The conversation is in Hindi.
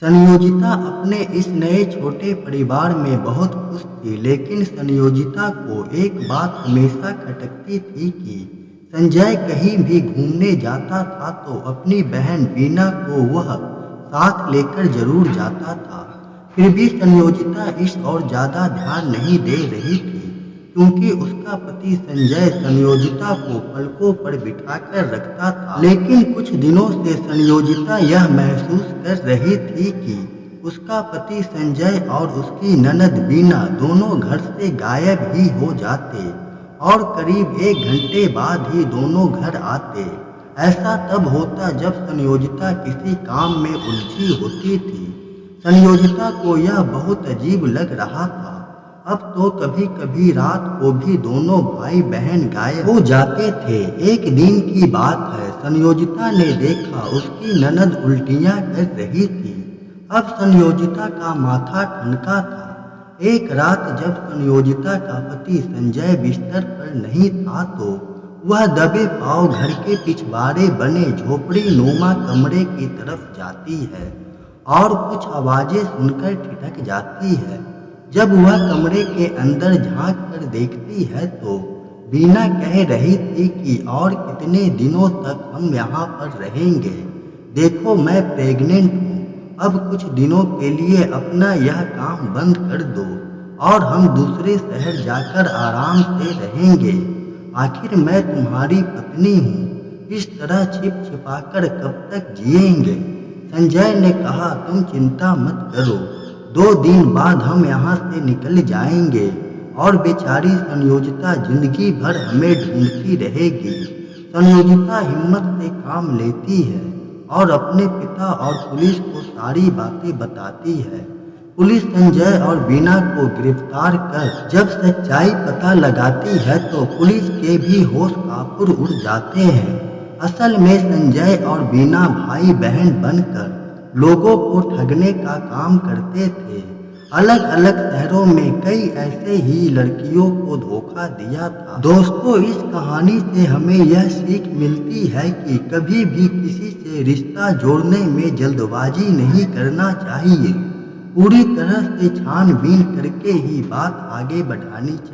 संयोजिता अपने इस नए छोटे परिवार में बहुत खुश थी, लेकिन संयोजिता को एक बात हमेशा खटकती थी कि संजय कहीं भी घूमने जाता था तो अपनी बहन वीना को वह साथ लेकर जरूर जाता था। फिर भी संयोजिता इस ओर ज़्यादा ध्यान नहीं दे रही थी, क्योंकि उसका पति संजय संयोजिता को पलकों पर बिठाकर रखता था। लेकिन कुछ दिनों से संयोजिता यह महसूस कर रही थी कि उसका पति संजय और उसकी ननद वीना दोनों घर से गायब ही हो जाते और करीब 1 घंटे बाद ही दोनों घर आते। ऐसा तब होता जब संयोजिता किसी काम में उलझी होती थी। संयोजिता को यह बहुत अजीब लग रहा था। अब तो कभी कभी रात को भी दोनों भाई बहन गायब हो जाते थे। एक दिन की बात है, संयोजिता ने देखा उसकी ननद उल्टियां कर रही थी। अब संयोजिता का माथा ठनका था। एक रात जब संयोजिता का पति संजय बिस्तर पर नहीं था तो वह दबे पांव घर के पिछवाड़े बने झोपड़ी नुमा कमरे की तरफ जाती है और कुछ आवाजें सुनकर ठिठक जाती है। जब वह कमरे के अंदर झांक कर देखती है तो वीना कह रही थी कि और कितने दिनों तक हम यहाँ पर रहेंगे। देखो, मैं प्रेग्नेंट हूँ। अब कुछ दिनों के लिए अपना यह काम बंद कर दो और हम दूसरे शहर जाकर आराम से रहेंगे। आखिर मैं तुम्हारी पत्नी हूँ। इस तरह छिप छिपाकर कब तक जिएंगे? संजय ने कहा, तुम चिंता मत करो, 2 दिन बाद हम यहाँ से निकल जाएंगे और बेचारी संयोजिता जिंदगी भर हमें ढूंढती रहेगी। संयोजिता हिम्मत से काम लेती है और अपने पिता और पुलिस को सारी बातें बताती है। पुलिस संजय और वीना को गिरफ्तार कर जब सच्चाई पता लगाती है तो पुलिस के भी होश काबू उड़ जाते हैं। असल में संजय और वीना भाई बहन बनकर लोगों को ठगने का काम करते थे। अलग अलग शहरों में कई ऐसे ही लड़कियों को धोखा दिया था। दोस्तों, इस कहानी से हमें यह सीख मिलती है कि कभी भी किसी से रिश्ता जोड़ने में जल्दबाजी नहीं करना चाहिए। पूरी तरह से छानबीन करके ही बात आगे बढ़ानी चाहिए।